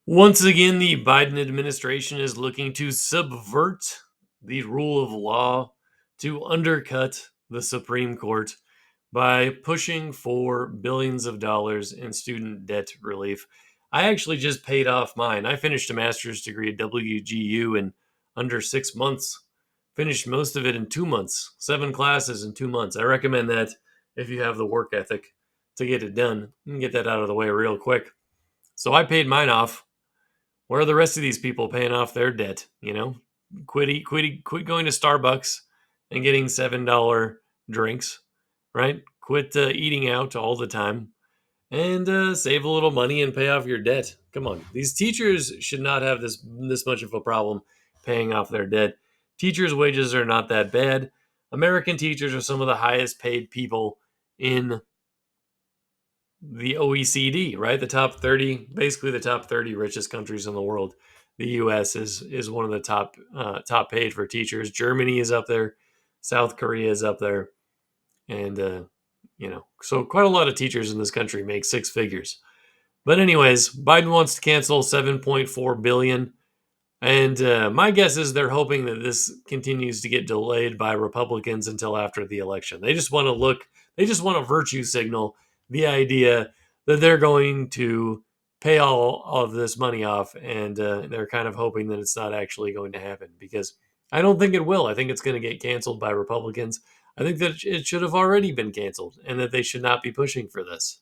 Once again, the Biden administration is looking to subvert the rule of law, to undercut the Supreme Court by pushing for billions of dollars in student debt relief. I actually just paid off mine. I finished a master's degree at WGU in under 6 months. Finished most of it in 2 months, 7 classes in 2 months. I recommend that if you have the work ethic to get it done and get that out of the way real quick. So I paid mine off. Where are the rest of these people paying off their debt? Quit going to Starbucks and getting $7 drinks, right? Quit eating out all the time and save a little money and pay off your debt. Come on, these teachers should not have this much of a problem paying off their debt. Teachers' wages are not that bad. American teachers are some of the highest paid people in the OECD, right? The top 30, basically the top 30 richest countries in the world. The US is one of the top paid for teachers. Germany is up there. South Korea is up there. And so quite a lot of teachers in this country make six figures. But anyways, Biden wants to cancel 7.4 billion. And my guess is they're hoping that this continues to get delayed by Republicans until after the election. They just want to virtue signal the idea that they're going to pay all of this money off. And they're kind of hoping that it's not actually going to happen, because I don't think it will. I think it's going to get canceled by Republicans. I think that it should have already been canceled and that they should not be pushing for this.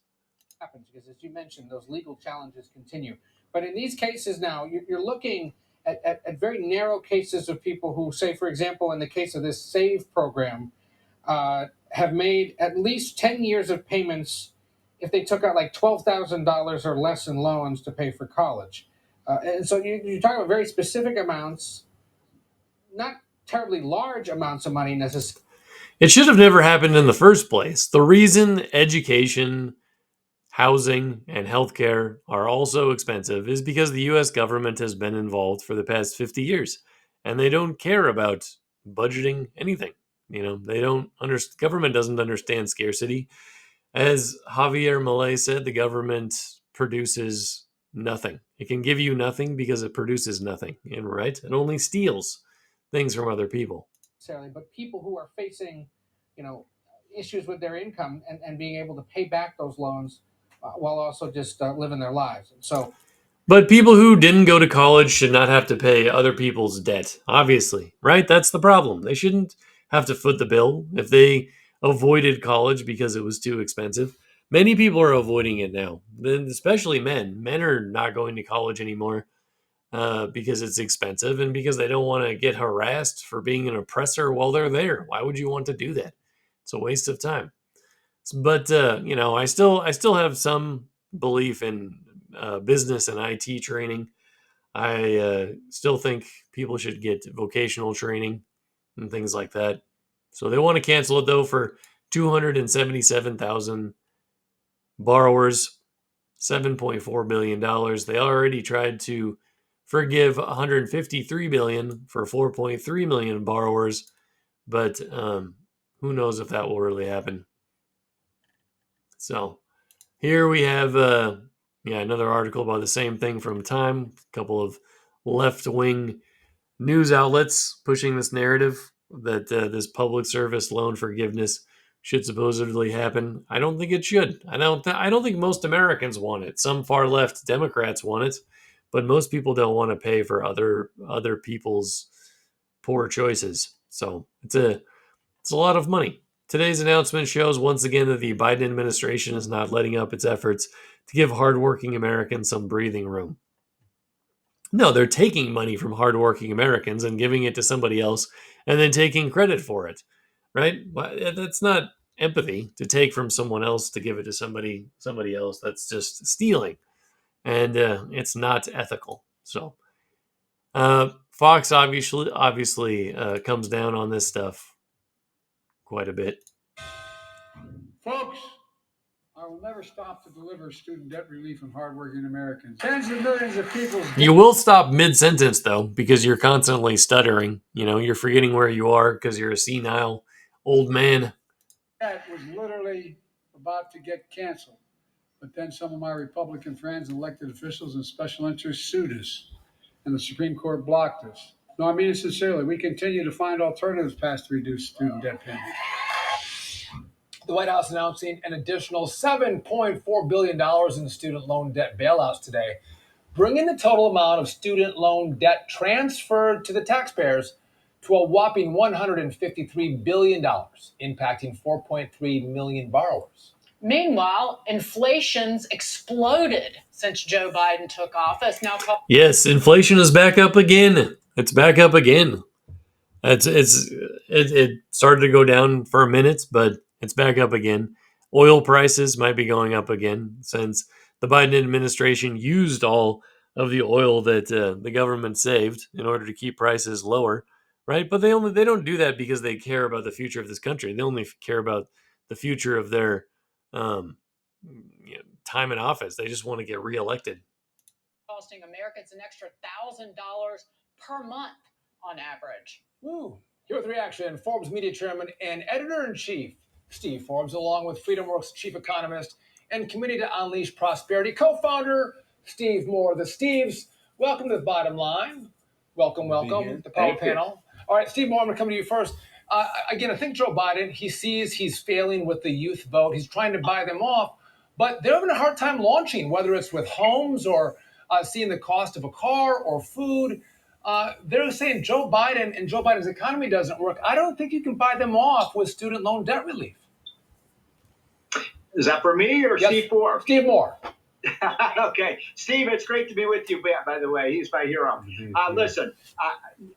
Happens because, as you mentioned, those legal challenges continue. But in these cases now, you're looking at very narrow cases of people who, say, for example, in the case of this SAVE program, have made at least 10 years of payments if they took out like $12,000 or less in loans to pay for college. And so you're talking about very specific amounts, not terribly large amounts of money necessarily. It should have never happened in the first place. The reason education, housing, and healthcare are also expensive is because the US government has been involved for the past 50 years, and they don't care about budgeting anything. They don't understand. Government doesn't understand scarcity. As Javier Milei said, the government produces nothing. It can give you nothing because it produces nothing, right? It only steals things from other people. But people who are facing, you know, issues with their income and being able to pay back those loans while also just living their lives. And so, But people who didn't go to college should not have to pay other people's debt, obviously, right? That's the problem. They shouldn't have to foot the bill if they avoided college because it was too expensive. Many people are avoiding it now, especially men. Men are not going to college anymore because it's expensive and because they don't want to get harassed for being an oppressor while they're there. Why would you want to do that? It's a waste of time. But I still have some belief in business and IT training. I still think people should get vocational training and things like that. So they want to cancel it though for 277,000 borrowers, $7.4 billion. They already tried to forgive 153 billion for 4.3 million borrowers, but who knows if that will really happen. So here we have another article about the same thing from Time. A couple of left-wing news outlets pushing this narrative that this public service loan forgiveness should supposedly happen. I don't think it should. I don't think most Americans want it. Some far left Democrats want it, but most people don't want to pay for other people's poor choices. So it's a lot of money. Today's announcement shows once again that the Biden administration is not letting up its efforts to give hardworking Americans some breathing room. No, they're taking money from hardworking Americans and giving it to somebody else and then taking credit for it, right? That's not empathy to take from someone else to give it to somebody else. That's just stealing, and it's not ethical. So Fox obviously comes down on this stuff quite a bit. Folks, I will never stop to deliver student debt relief and hardworking Americans. Tens of millions of people. You will stop mid-sentence though, because you're constantly stuttering. You're forgetting where you are because you're a senile old man. That was literally about to get canceled. But then some of my Republican friends, elected officials, and special interests sued us, and the Supreme Court blocked us. No, I mean it sincerely. We continue to find alternatives paths to reduce student debt payment. The White House announcing an additional $7.4 billion in student loan debt bailouts today, bringing the total amount of student loan debt transferred to the taxpayers to a whopping $153 billion, impacting 4.3 million borrowers. Meanwhile, inflation's exploded since Joe Biden took office. Yes, inflation is back up again. It's back up again. It started to go down for a minute, but it's back up again. Oil prices might be going up again since the Biden administration used all of the oil that the government saved in order to keep prices lower, right? But they don't do that because they care about the future of this country. They only care about the future of their um, time in office. They just want to get reelected. Costing Americans an extra $1,000 per month on average. Woo. Here with reaction, Forbes media chairman and editor-in-chief Steve Forbes, along with FreedomWorks chief economist and Committee to Unleash Prosperity co-founder Steve Moore. The Steves, welcome to the Bottom Line. Welcome, the Power Panel. All right, Steve Moore, I'm going to come to you first. Again, I think Joe Biden, he sees he's failing with the youth vote. He's trying to buy them off, but they're having a hard time launching, whether it's with homes or seeing the cost of a car or food. They're saying Joe Biden and Joe Biden's economy doesn't work. I don't think you can buy them off with student loan debt relief. Is that for me or Yes, Steve Forbes? Steve Moore. Okay. Steve, it's great to be with you, by the way. He's my hero. Listen,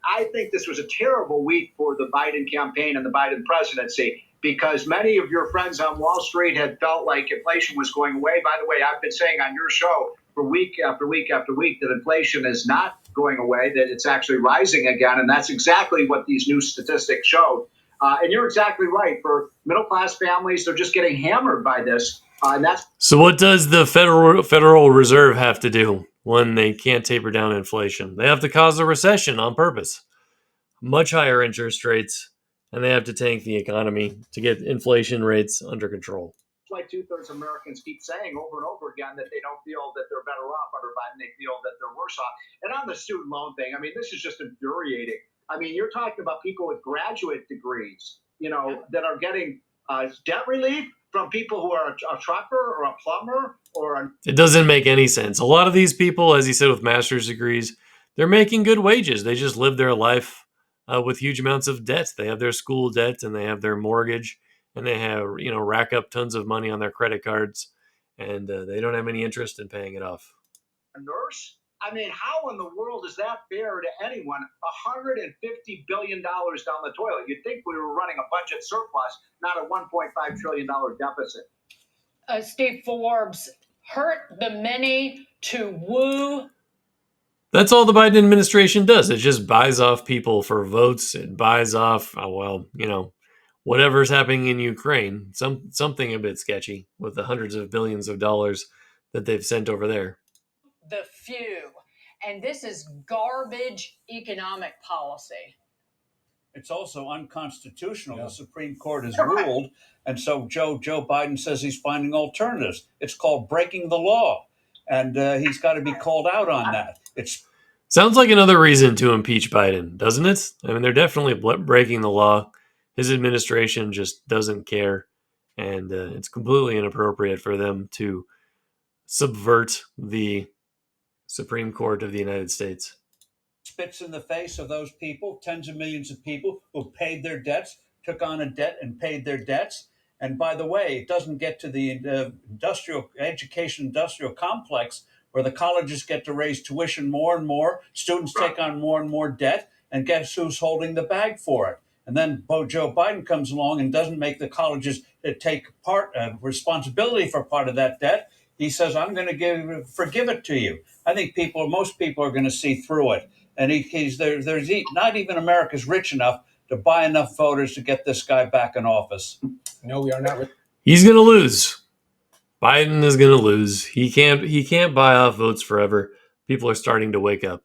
I think this was a terrible week for the Biden campaign and the Biden presidency because many of your friends on Wall Street had felt like inflation was going away. By the way, I've been saying on your show for week after week after week that inflation is not going away, that it's actually rising again. And that's exactly what these new statistics showed. And you're exactly right. For middle-class families, they're just getting hammered by this. So what does the Federal Reserve have to do when they can't taper down inflation? They have to cause a recession on purpose. Much higher interest rates, and they have to tank the economy to get inflation rates under control. Like 2/3 of Americans keep saying over and over again that they don't feel that they're better off under Biden. They feel that they're worse off. And on the student loan thing, I mean, this is just infuriating. I mean, you're talking about people with graduate degrees, that are getting debt relief from people who are a trucker or a plumber It doesn't make any sense. A lot of these people, as you said, with master's degrees, they're making good wages. They just live their life with huge amounts of debt. They have their school debt and they have their mortgage and they have, rack up tons of money on their credit cards and they don't have any interest in paying it off. a nurse. I mean, how in the world is that fair to anyone? $150 billion down the toilet. You'd think we were running a budget surplus, not a $1.5 trillion deficit. Steve Forbes, hurt the many to woo. That's all the Biden administration does. It just buys off people for votes. It buys off, whatever's happening in Ukraine. Something a bit sketchy with the hundreds of billions of dollars that they've sent over there. The few. And this is garbage economic policy. It's also unconstitutional. Yeah. The Supreme Court has ruled. And so Joe Biden says he's finding alternatives. It's called breaking the law. And he's got to be called out on that. Sounds like another reason to impeach Biden, doesn't it? I mean, they're definitely breaking the law. His administration just doesn't care. And it's completely inappropriate for them to subvert the Supreme Court of the United States. Spits in the face of those people, tens of millions of people who paid their debts, took on a debt and paid their debts. And by the way, it doesn't get to the industrial complex where the colleges get to raise tuition more and more, students take on more and more debt, and guess who's holding the bag for it? And then Joe Biden comes along and doesn't make the colleges take responsibility for part of that debt. He says, I'm going to forgive it to you. I think most people are going to see through it. And there's not even America's rich enough to buy enough voters to get this guy back in office. No, we are not. He's going to lose. Biden is going to lose. He can't buy off votes forever. People are starting to wake up.